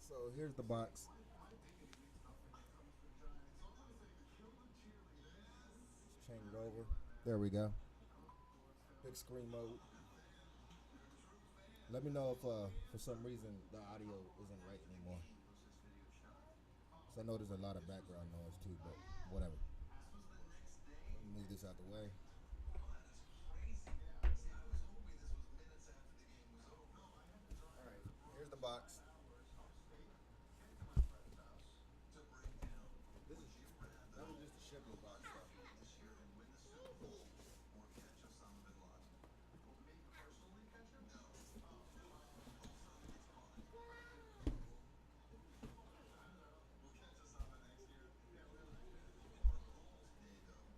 So here's the box. Let's change it over. There we go. Big screen mode. Let me know if for some reason the audio isn't right anymore. So I know there's a lot of background noise too, but whatever. Let me move this out the way. Alright, here's the box. This is that was just a shipping box though.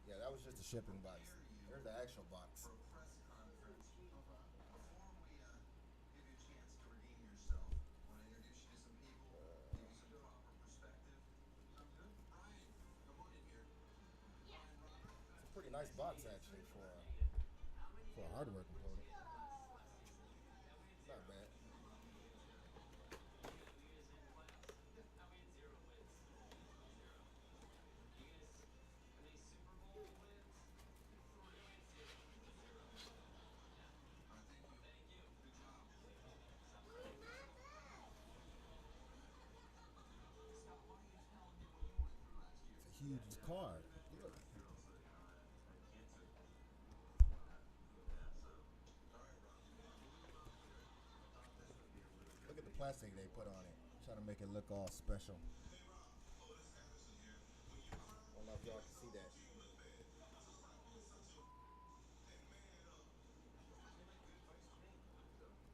Yeah, that was just a shipping box. Here's the actual box. It's a pretty nice box actually for a hardware component. It's not bad. It's a huge card. Look. Look at the plastic they put on it. Trying to make it look all special. I don't know if y'all can see that.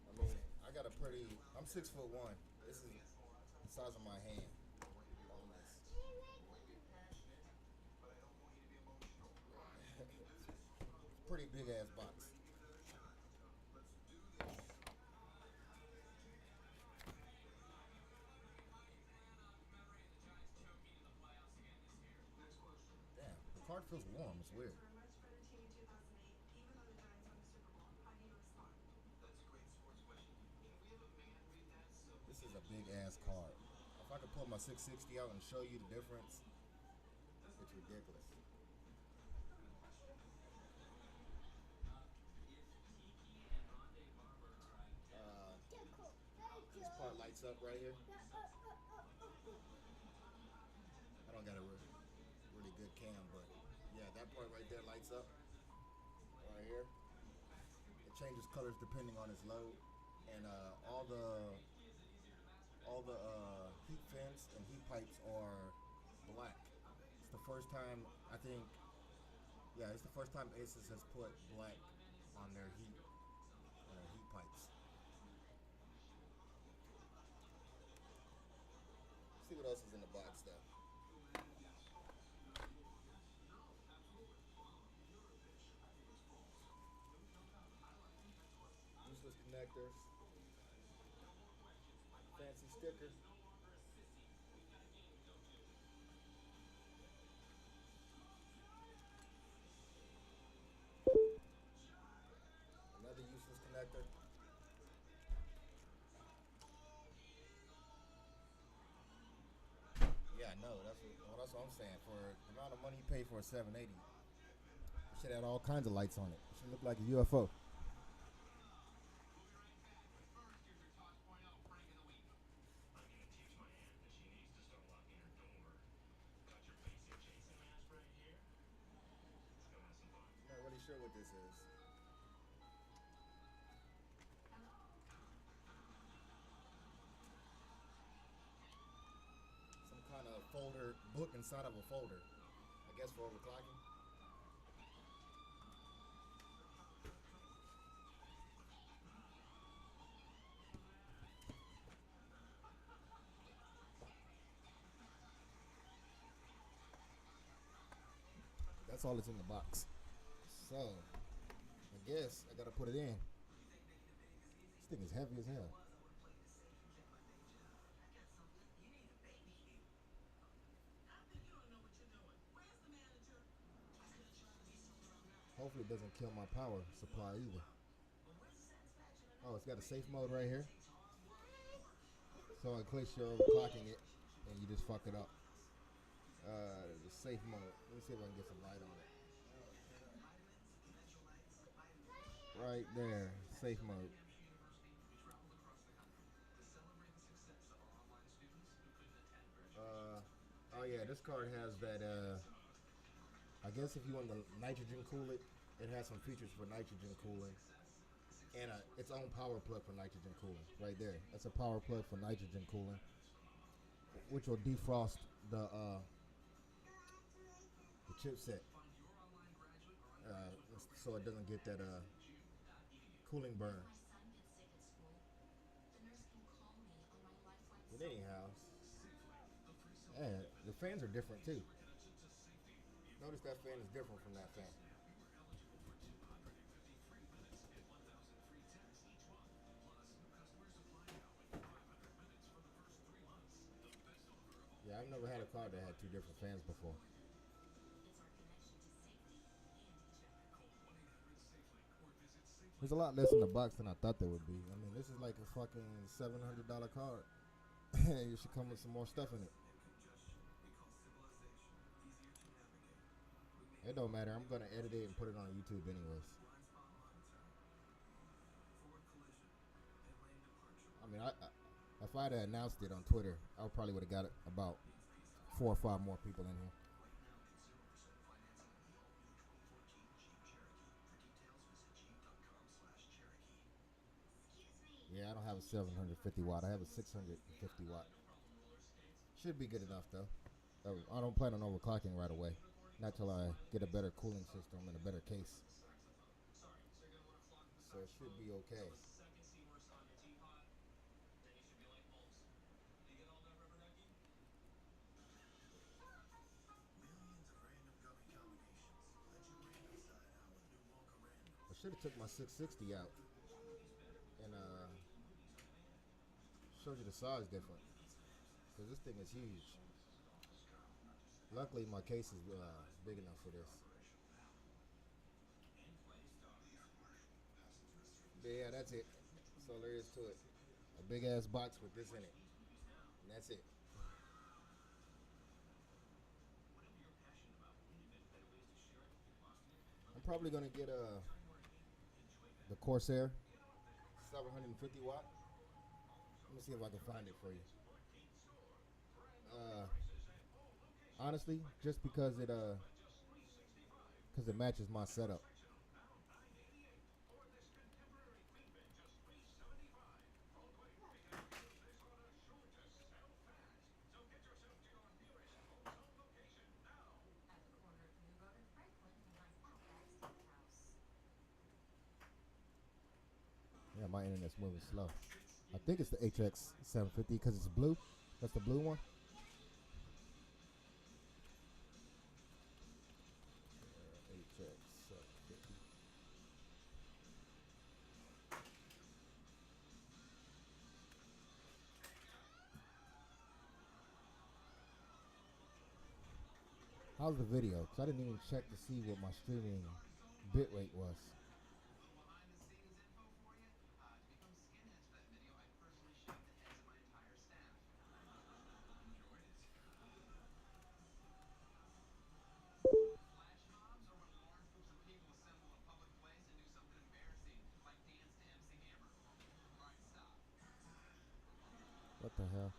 I mean, I got a pretty. I'm 6'1". This is the size of my hand. On this. Pretty big ass box. Damn, the card feels warm. It's weird. This is a big ass card. If I could pull my 660 out and show you the difference, it's ridiculous. Uh, this part lights up right here. I don't got a really good cam, but yeah, that part right there lights up right here. It changes colors depending on its load, and all the heat vents and heat pipes are black. It's the first time I think, yeah, it's the first time Asus has put black on their heat pipes. Let's see what else is in the box though. Useless connectors, fancy stickers. Another useless connector. Yeah, no, that's what I'm saying. For the amount of money you pay for a 780, it should have all kinds of lights on it. It should look like a UFO. I'm not really sure what this is. Some kind of folder book inside of a folder. I guess for overclocking. That's all that's in the box. So, I guess I gotta put it in. This thing is heavy as hell. Hopefully it doesn't kill my power supply either. Oh, it's got a safe mode right here. So in case you're overclocking it and you just fuck it up. The safe mode. Let me see if I can get some light on it. Right there, safe mode. Oh yeah, this card has that. I guess if you want to nitrogen cool it, it has some features for nitrogen cooling and its own power plug for nitrogen cooling. Right there, that's a power plug for nitrogen cooling, which will defrost the chipset, so it doesn't get that cooling burn. But anyhow, yeah, the fans are different too. Notice that fan is different from that fan. Yeah, I've never had a car that had two different fans before. There's a lot less in the box than I thought there would be. I mean, this is like a fucking $700 card. You should come with some more stuff in it. It don't matter. I'm gonna edit it and put it on YouTube anyways. I mean, if I'd have announced it on Twitter, I probably would have got about 4 or 5 more people in here. Yeah, I don't have a 750 watt. I have a 650 watt. Should be good enough though. I don't plan on overclocking right away. Not till I get a better cooling system and a better case. So it should be okay. I should have took my 660 out and showed you the size difference. Because this thing is huge. Luckily, my case is big enough for this. But yeah, that's it. That's all there is to it. A big ass box with this in it. And that's it. I'm probably going to get the Corsair 750 watt. Let me see if I can find it for you. Honestly, just because it matches my setup. Yeah, my internet's moving slow. I think it's the HX 750 because it's blue. That's the blue one. HX 750. How's the video? Because I didn't even check to see what my streaming bitrate was. What the hell?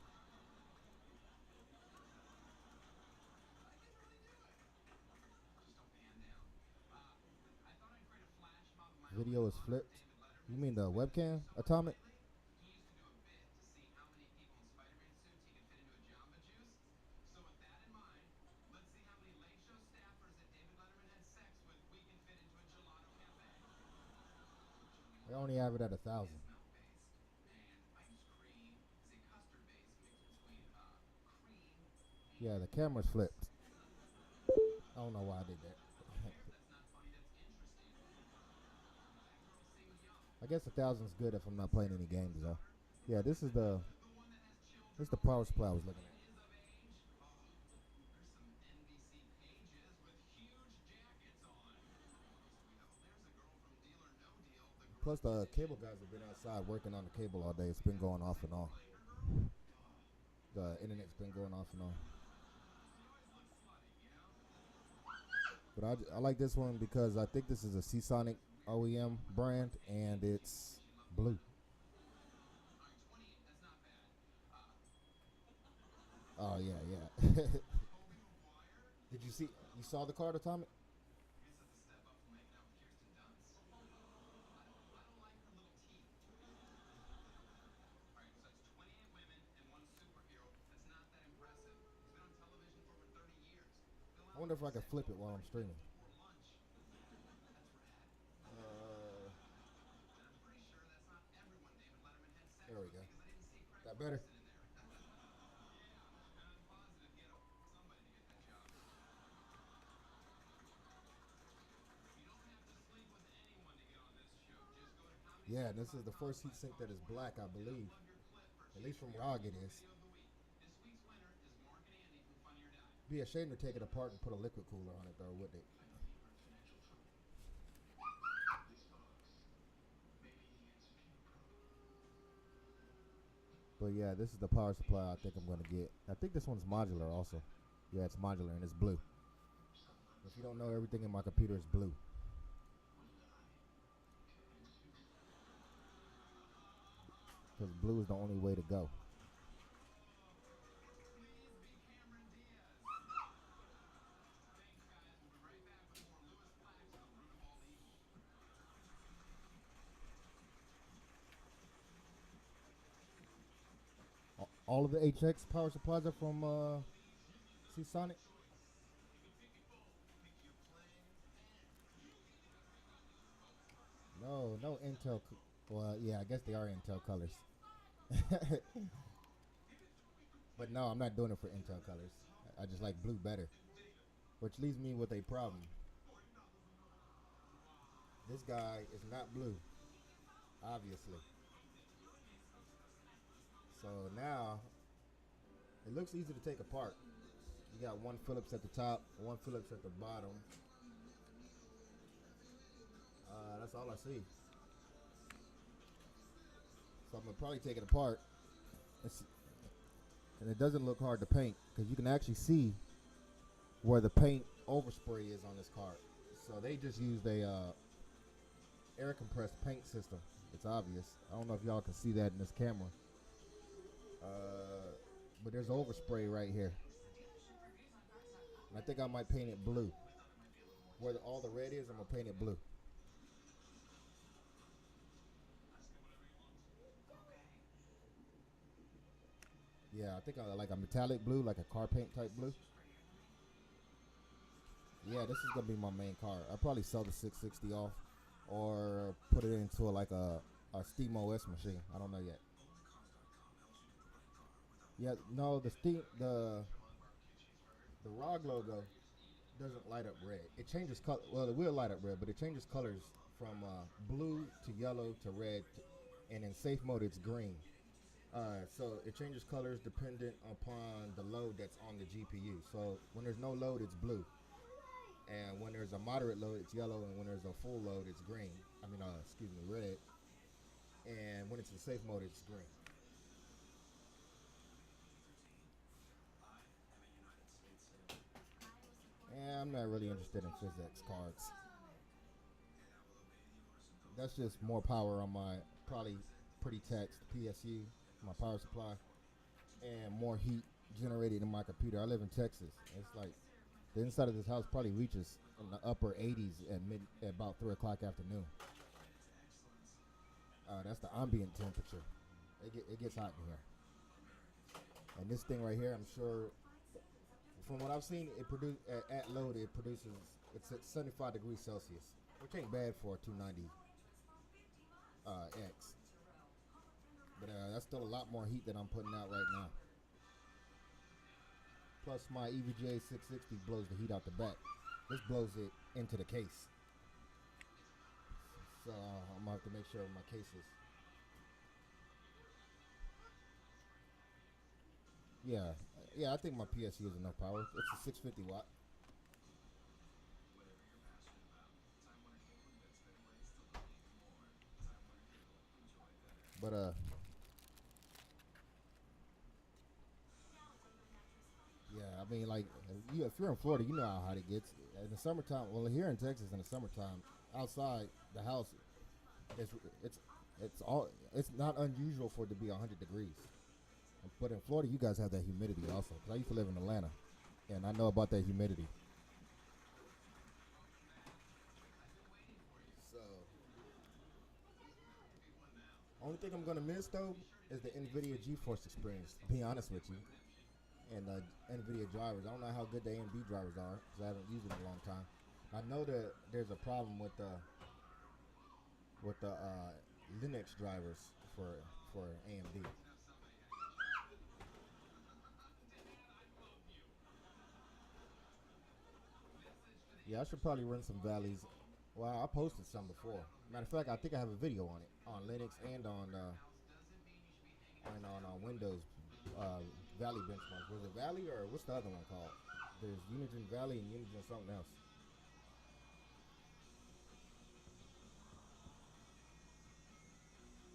Video is flipped. You mean the webcam, Atomic? I only have it at 1,000. Yeah, the camera's flipped. I don't know why I did that. I guess 1,000 is good if I'm not playing any games though. Yeah, this is the power supply I was looking at. Plus the cable guys have been outside working on the cable all day. It's been going off and on. The internet's been going off and on. But I like this one because I think this is a Seasonic OEM brand and it's blue. Oh yeah, yeah. Did you see? You saw the card, Atomic? I wonder if I can flip it while I'm streaming. There we go. That better? Yeah, this is the first heatsink that is black, I believe. At least from ROG it is. Be a shame to take it apart and put a liquid cooler on it though, wouldn't it? But yeah, this is the power supply I think I'm gonna get. I think this one's modular also. Yeah, it's modular and it's blue. If you don't know, everything in my computer is blue. Because blue is the only way to go. All of the HX power supplies are from Seasonic. No, no Intel. Well, yeah, I guess they are Intel colors. But no, I'm not doing it for Intel colors. I just like blue better. Which leaves me with a problem. This guy is not blue, obviously. So now, it looks easy to take apart. You got one Phillips at the top, one Phillips at the bottom. That's all I see. So I'm gonna probably take it apart. And it doesn't look hard to paint because you can actually see where the paint overspray is on this card. So they just used a air compressed paint system. It's obvious. I don't know if y'all can see that in this camera. But there's overspray right here. And I think I might paint it blue. Where all the red is, I'm gonna paint it blue. Yeah, I think I like a metallic blue, like a car paint type blue. Yeah, this is gonna be my main car. I'll probably sell the 660 off, or put it into like a Steam OS machine. I don't know yet. Yeah, no, the ROG logo doesn't light up red. It changes color. Well, it will light up red, but it changes colors from blue to yellow to red, and in safe mode it's green. So it changes colors dependent upon the load that's on the GPU. So when there's no load, it's blue, and when there's a moderate load, it's yellow, and when there's a full load, it's green. I mean, excuse me, red. And when it's in safe mode, it's green. And I'm not really interested in physics cards. That's just more power on my probably pretty taxed PSU, my power supply, and more heat generated in my computer. I live in Texas. It's like the inside of this house probably reaches in the upper 80s at about 3 o'clock afternoon. That's the ambient temperature. It gets hot in here. And this thing right here, I'm sure, from what I've seen, it produce at load it produces it's at 75 degrees Celsius, which ain't bad for a 290 X. But that's still a lot more heat that I'm putting out right now. Plus my EVGA 660 blows the heat out the back. This blows it into the case. So I'm gonna have to make sure my case is. Yeah, I think my PSU is enough power. It's a 650 watt. But I mean, like, if you're in Florida, you know how hot it gets. In the summertime, well, here in Texas, in the summertime, outside the house, it's it's it's not unusual for it to be 100 degrees. But in Florida, you guys have that humidity also. 'Cause I used to live in Atlanta, and I know about that humidity. So, only thing I'm gonna miss though is the NVIDIA GeForce experience. To be honest with you, and NVIDIA drivers. I don't know how good the AMD drivers are because I haven't used it in a long time. I know that there's a problem with the Linux drivers for AMD. Yeah, I should probably run some valleys. Well, I posted some before. Matter of fact, I think I have a video on it on Linux and on Windows Valley benchmark. Was it Valley or what's the other one called? There's Unigine Valley and Unigine something else.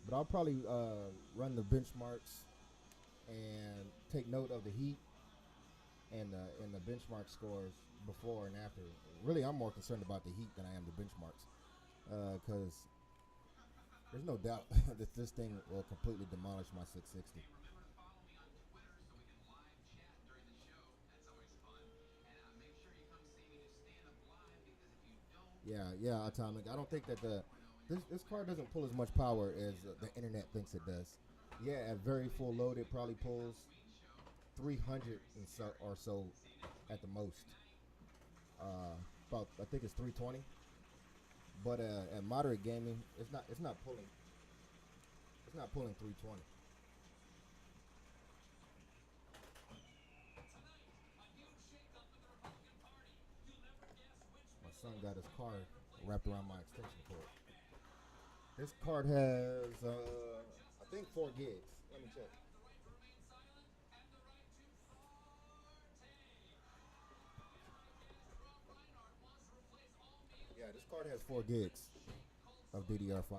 But I'll probably run the benchmarks and take note of the heat and the benchmark scores before and after. Really, I'm more concerned about the heat than I am the benchmarks, because there's no doubt that this thing will completely demolish my 660. Yeah, Atomic. I don't think that this car doesn't pull as much power as the internet thinks it does. Yeah, at very full load, it probably pulls 300 and so or so at the most. About I think it's 320. But at moderate gaming, it's not pulling 320. My son got his card wrapped around my extension cord. This card has I think 4 gigs. Let me check. Yeah, this card has 4 gigs of DDR5.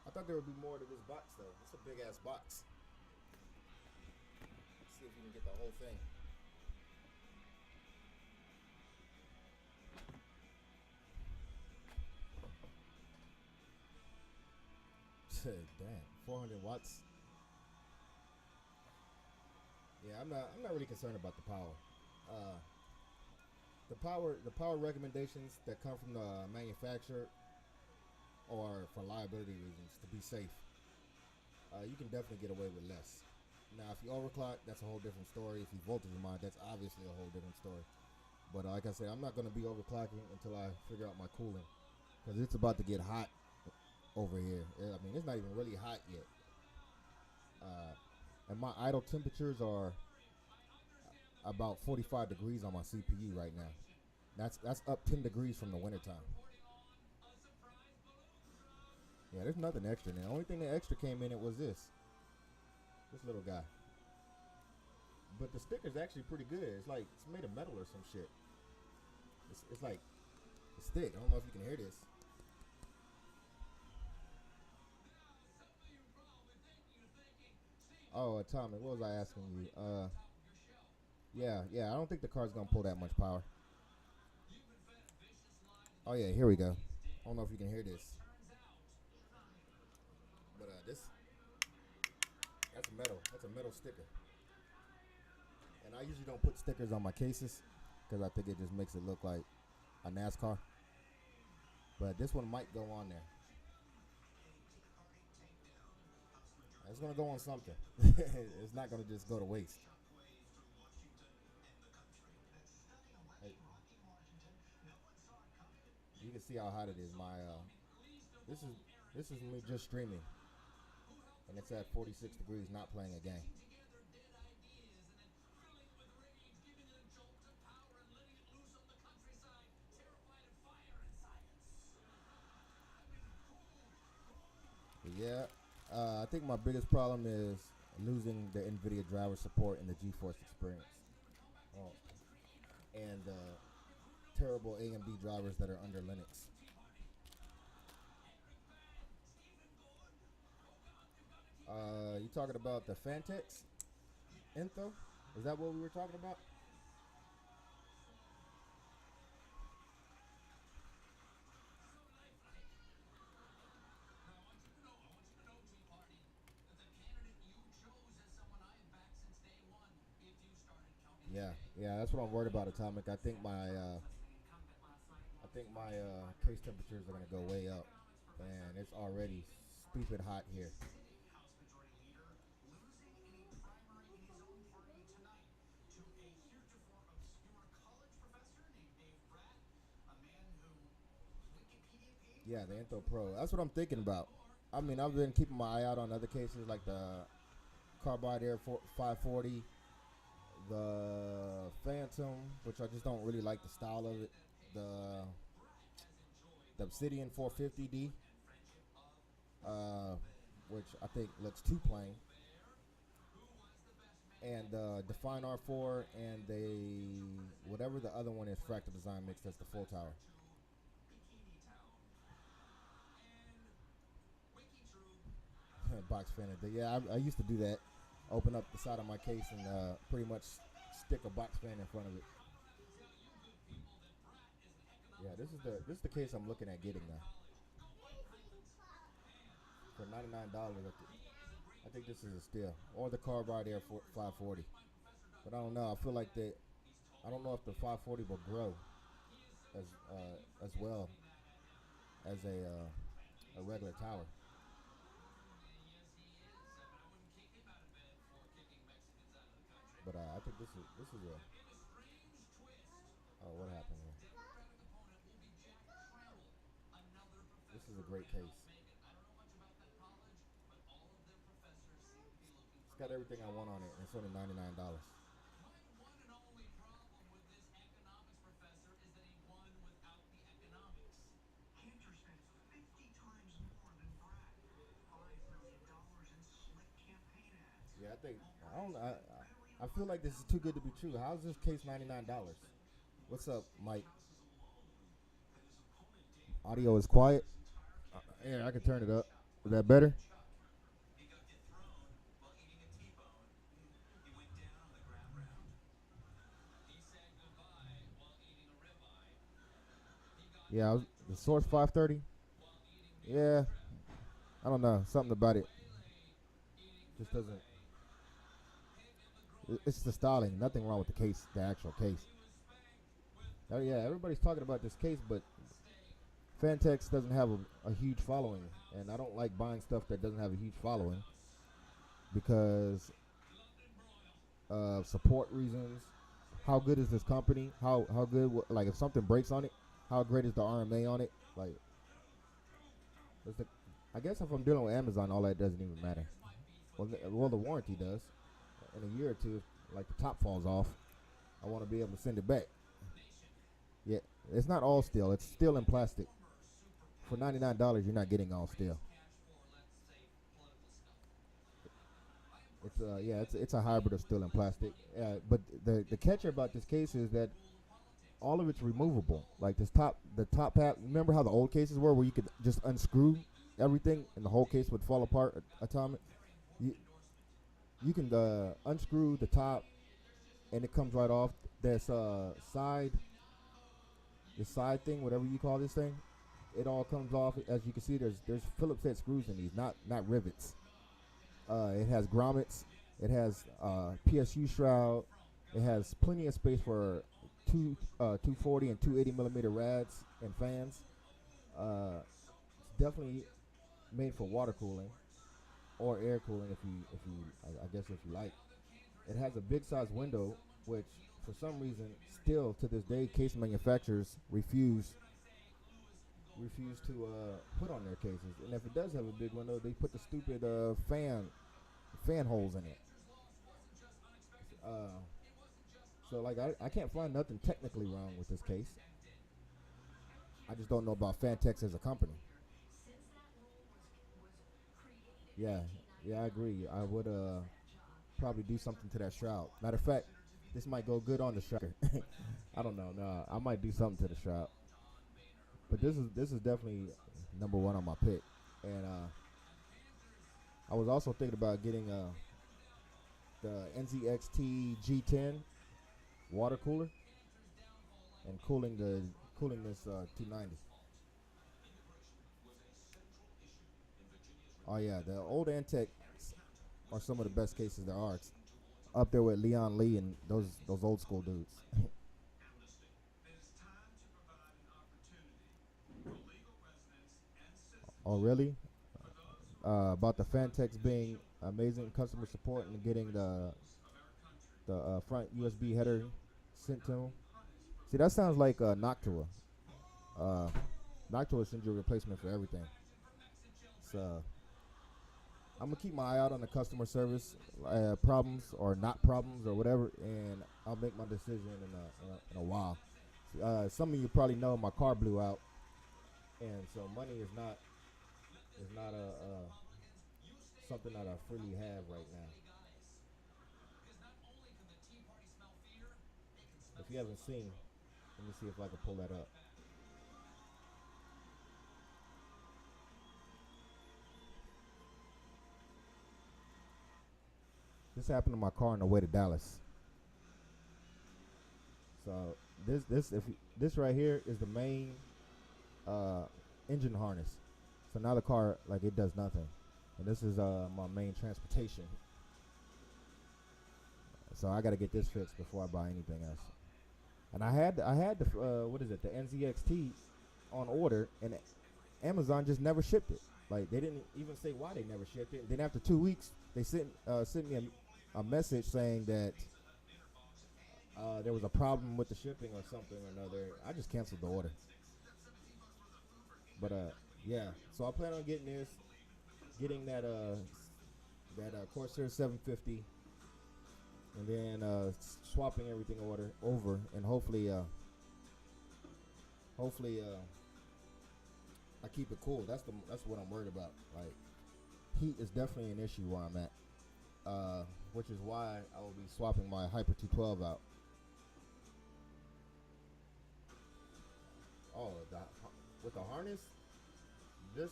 I thought there would be more to this box though. It's a big ass box. Let's see if we can get the whole thing. Damn, 400 watts. Yeah, I'm not really concerned about the power. Uh, the power recommendations that come from the manufacturer are for liability reasons to be safe. You can definitely get away with less. Now, if you overclock, that's a whole different story. If you voltage mod, that's obviously a whole different story. But like I said, I'm not going to be overclocking until I figure out my cooling, because it's about to get hot over here. I mean, it's not even really hot yet. Uh, and my idle temperatures are about 45 degrees on my CPU right now. That's up 10 degrees from the wintertime. Yeah, there's nothing extra in it. The only thing that extra came in it was this little guy. But the sticker's actually pretty good. It's like it's made of metal or some shit. It's like it's thick. I don't know if you can hear this. Oh, Tommy, what was I asking you? Yeah. I don't think the car's gonna pull that much power. Oh yeah, here we go. I don't know if you can hear this, but this that's metal. That's a metal sticker. And I usually don't put stickers on my cases because I think it just makes it look like a NASCAR. But this one might go on there. It's gonna go on something. It's not gonna just go to waste. Hey, you can see how hot it is. This is this is me just streaming, and it's at 46 degrees, not playing a game. But yeah, I think my biggest problem is losing the NVIDIA driver support and the GeForce experience. Oh. and the terrible AMD drivers that are under Linux. You talking about the Fantex Info? Is that what we were talking about? Yeah, yeah, that's what I'm worried about, Atomic. I think my case temperatures are gonna go way up, and it's already stupid hot here. Yeah, the Info Pro. That's what I'm thinking about. I mean, I've been keeping my eye out on other cases like the Carbide Air 540, the Phantom, which I just don't really like the style of it. The Obsidian 450D, uh, which I think looks too plain, and Define R4, and whatever the other one is, Fractal Design Mix. That's the full tower. Box fan. Yeah, I used to do that. Open up the side of my case and pretty much stick a box fan in front of it. Yeah, this is the case I'm looking at getting now for $99. I think this is a steal, or the Carbide Air 540. But I don't know. I feel like I don't know if the 540 will grow as well as a regular tower. But I think this is a oh, what happened here? This is a great case. It's got everything I want on it, and it's only $99. Yeah, I don't I feel like this is too good to be true. How's this case $99? What's up, Mike? Audio is quiet. Yeah, I can turn it up. Is that better? Yeah, the Source 530. Yeah, I don't know. Something about it just doesn't. It's the styling. Nothing wrong with the case, the actual case. Oh yeah, everybody's talking about this case, but Fantex doesn't have a huge following, and I don't like buying stuff that doesn't have a huge following because of support reasons. How good is this company? How good? Like if something breaks on it, how great is the RMA on it? Like, the, I guess if I'm dealing with Amazon, all that doesn't even matter. Well, the warranty does. In a year or two, like the top falls off, I want to be able to send it back. Yeah, it's not all steel. It's steel and plastic. For $99, you're not getting all steel. It's a hybrid of steel and plastic. But the catcher about this case is that all of it's removable. Like the top half. Remember how the old cases were, where you could just unscrew everything and the whole case would fall apart? Atomic. You you can unscrew the top and it comes right off. There's the side thing, whatever you call this thing. It all comes off. As you can see, there's Phillips head screws in these, not rivets. It has grommets. It has PSU shroud. It has plenty of space for 240 and 280 millimeter rads and fans. It's definitely made for water cooling or air cooling I guess if you like. It has a big size window, which for some reason still to this day case manufacturers refuse to put on their cases. And if it does have a big window, they put the stupid fan holes in it. Uh, so like I can't find nothing technically wrong with this case. I just don't know about Fantex as a company. Yeah, yeah, I agree. I would probably do something to that shroud. Matter of fact, This might go good on the shop. I don't know. No, I might do something to the shop. But this is definitely number one on my pick. And I was also thinking about getting the NZXT G10 water cooler and cooling this 290. Oh yeah, the old Antec are some of the best cases there are. It's up there with Leon Lee and those old school dudes. Oh really? About the Fantex being amazing customer support and getting the front USB header sent to them. See, that sounds like Noctua. Uh, Noctua sends you a replacement for everything. So I'm gonna keep my eye out on the customer service problems or not problems or whatever, and I'll make my decision in a while. Some of you probably know my car blew out, and so money is not something that I freely have right now. If you haven't seen, let me see if I can pull that up. This happened to my car on the way to Dallas. So this right here is the main uh, engine harness. So now the car, like, it does nothing, and this is my main transportation. So I got to get this fixed before I buy anything else. And I had the what is it, the NZXT on order, and Amazon just never shipped it. Like, they didn't even say why they never shipped it. Then after 2 weeks, they sent me a message saying that there was a problem with the shipping or something or another. I just canceled the order. But yeah. So I plan on getting that Corsair 750, and then swapping everything over, and hopefully I keep it cool. That's what I'm worried about. Like, heat is definitely an issue where I'm at, which is why I will be swapping my Hyper 212 out. Oh, with the harness, this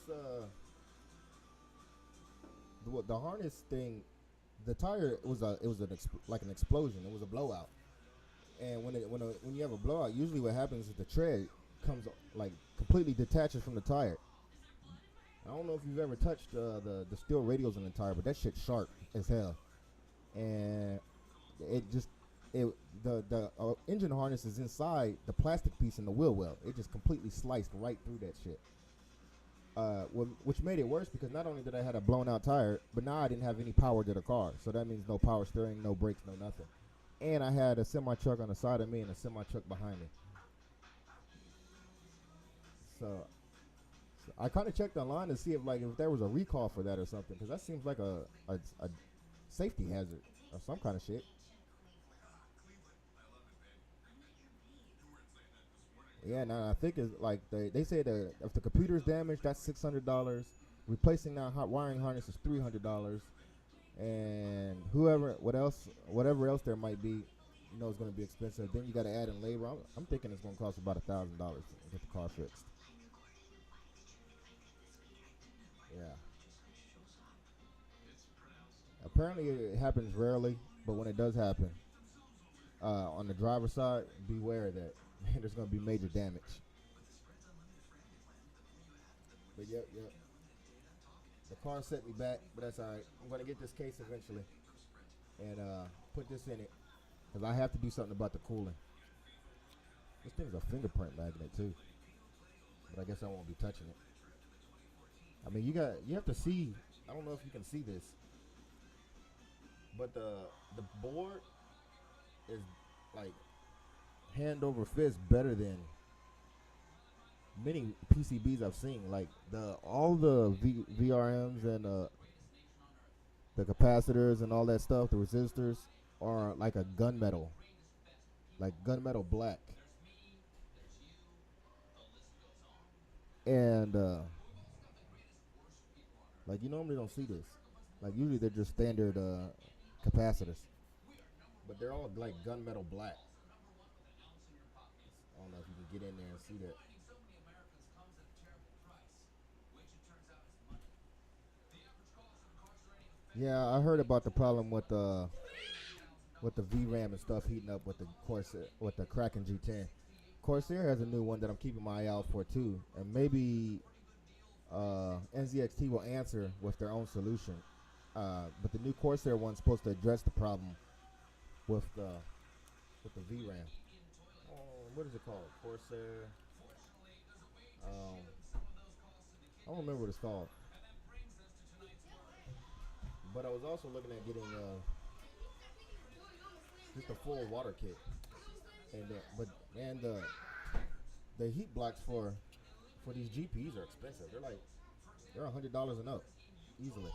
the harness thing, the tire was like an explosion. It was a blowout, and when you have a blowout, usually what happens is the tread comes, like, completely detaches from the tire. I don't know if you've ever touched the steel radials in the tire, but that shit's sharp as hell, and it just the engine harness is inside the plastic piece in the wheel well. It just completely sliced right through that shit. Which made it worse because not only did I have a blown out tire, but now I didn't have any power to the car. So that means no power steering, no brakes, no nothing. And I had a semi truck on the side of me and a semi truck behind me. So I kind of checked online to see if there was a recall for that or something, because that seems like a safety hazard or some kind of shit. Yeah, no, I think it's like they say that if the computer's damaged, that's $600. Replacing that hot wiring harness is $300, and whatever else there might be, is going to be expensive. Then you got to add in labor. I'm thinking it's going to cost about $1,000 to get the car fixed. Yeah. Apparently, it happens rarely, but when it does happen, on the driver's side, beware that there's going to be major damage. But yep. The car set me back, but that's all right. I'm going to get this case eventually and put this in it, because I have to do something about the cooling. This thing's a fingerprint magnet too, but I guess I won't be touching it. I mean, you have to see. I don't know if you can see this, but the board is like hand over fist better than many PCBs I've seen. Like all the VRMs and the capacitors and all that stuff, the resistors are like a gunmetal, like gunmetal black. And like, you normally don't see this. Like, usually they're just standard capacitors. but they're all like gunmetal black. I don't know if you can get in there and see that. Yeah, I heard about the problem with the VRAM and stuff heating up with the Corsair, with the Kraken G10. Corsair has a new one that I'm keeping my eye out for too, and maybe NZXT will answer with their own solution. But the new Corsair one's supposed to address the problem with the VRAM. What is it called? Corsair. Um, I don't remember what it's called. But I was also looking at getting just a full water kit, and but man, the heat blocks for these GPs are expensive. They're $100 and up easily.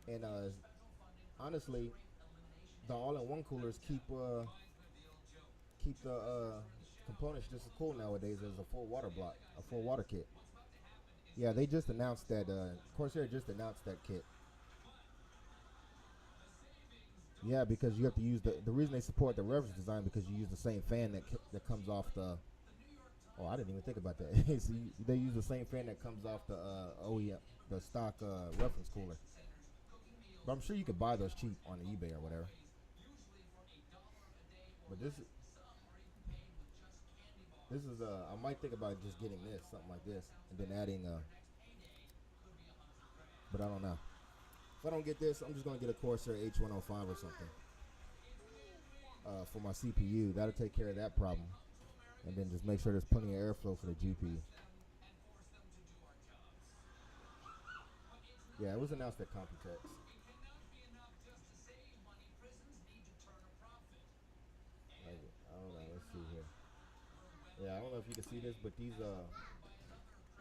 And honestly, the all-in-one coolers keep the components just as cool nowadays as a full water block, a full water kit. Yeah, they just announced that. Corsair just announced that kit. Yeah, because you have to use the reason they support the reference design because you use the same fan that comes off the. Oh, I didn't even think about that. So they use the same fan that comes off the OEM, the stock reference cooler. But I'm sure you could buy those cheap on eBay or whatever. But this is I might think about just getting this, something like this, and then adding but I don't know. If I don't get this, I'm just gonna get a Corsair H105 or something for my CPU. That'll take care of that problem, and then just make sure there's plenty of airflow for the GPU. Yeah, it was announced at Computex. Like, I don't know. Let's see here. Yeah, I don't know if you can see this, but these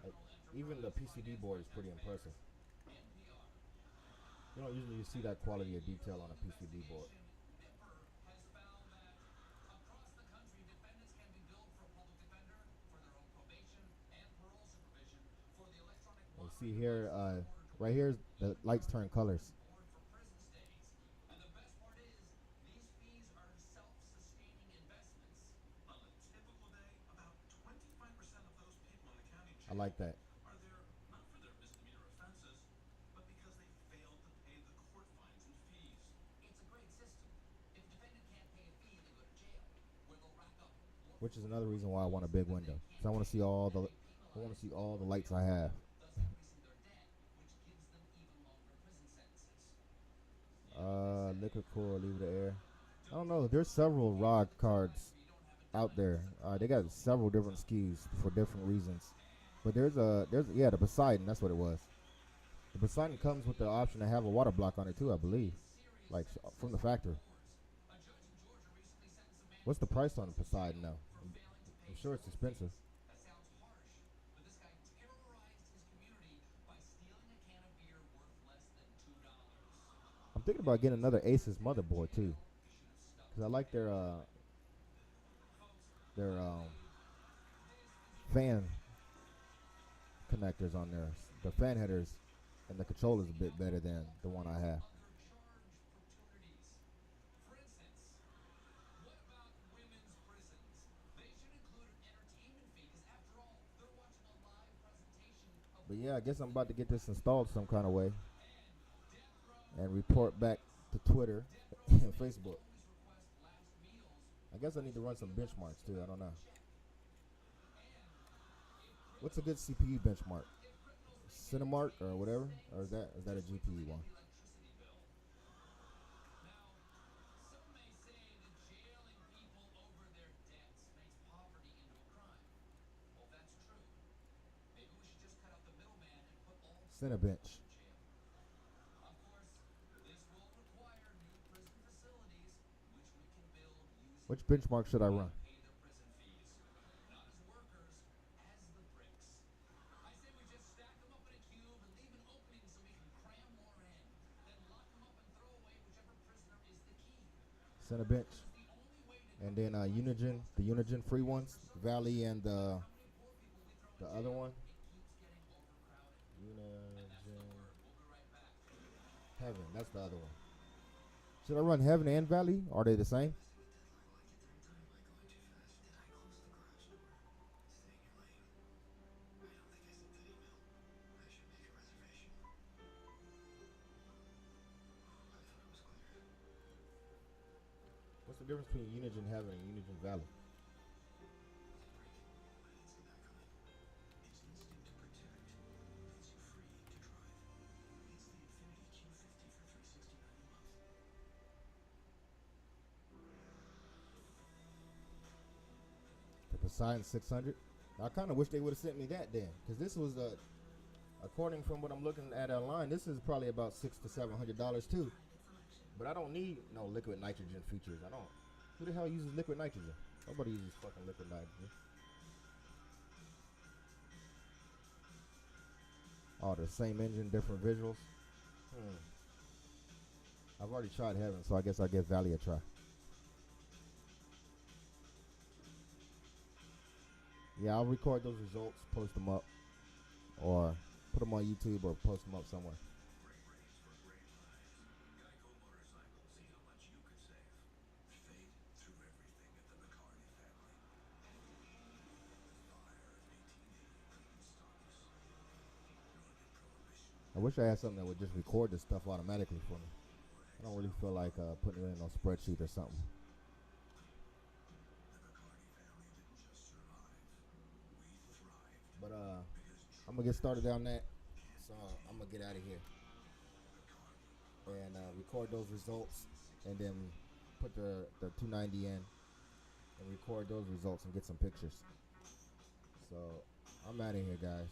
like, even the PCB board is pretty impressive. You don't usually see that quality of detail on a PCB board. You see here, right here, the lights turn colors. I like that. Which is another reason why I want a big window. So I want to see all the lights I have. Liquid core, leave the air. I don't know. There's several ROG cards out there. They got several different SKUs for different reasons. But there's the Poseidon. That's what it was. The Poseidon comes with the option to have a water block on it too, I believe, like from the factory. What's the price on the Poseidon though? I'm sure it's expensive. I'm thinking about getting another Asus motherboard too, because I like their fan connectors on there. The fan headers and the controller's a bit better than the one I have. But yeah, I guess I'm about to get this installed some kind of way and report back to Twitter and Facebook. I guess I need to run some benchmarks too. I don't know. What's a good CPU benchmark? Cinemark or whatever? Or is that a GPU one? Cinebench. Which benchmark should I run? Cinebench. And then the Unigen free ones, Valley and the other one. Unigen Heaven, that's the other one. Should I run Heaven and Valley? Are they the same? What's the difference between Unigine Heaven and Unigine Valley? The Poseidon 600. I kind of wish they would have sent me that then, because this was according from what I'm looking at online, this is probably about $600 to $700 too. But I don't need no liquid nitrogen features. I don't. Who the hell uses liquid nitrogen? Nobody uses fucking liquid nitrogen. Oh, the same engine, different visuals. I've already tried Heaven, so I guess I'll give Valley a try. Yeah, I'll record those results, post them up, or put them on YouTube or post them up somewhere. I wish I had something that would just record this stuff automatically for me. I don't really feel like putting it in a spreadsheet or something. But I'm gonna get started on that. So I'm gonna get out of here and record those results, and then put the 290 in and record those results and get some pictures. So I'm out of here, guys.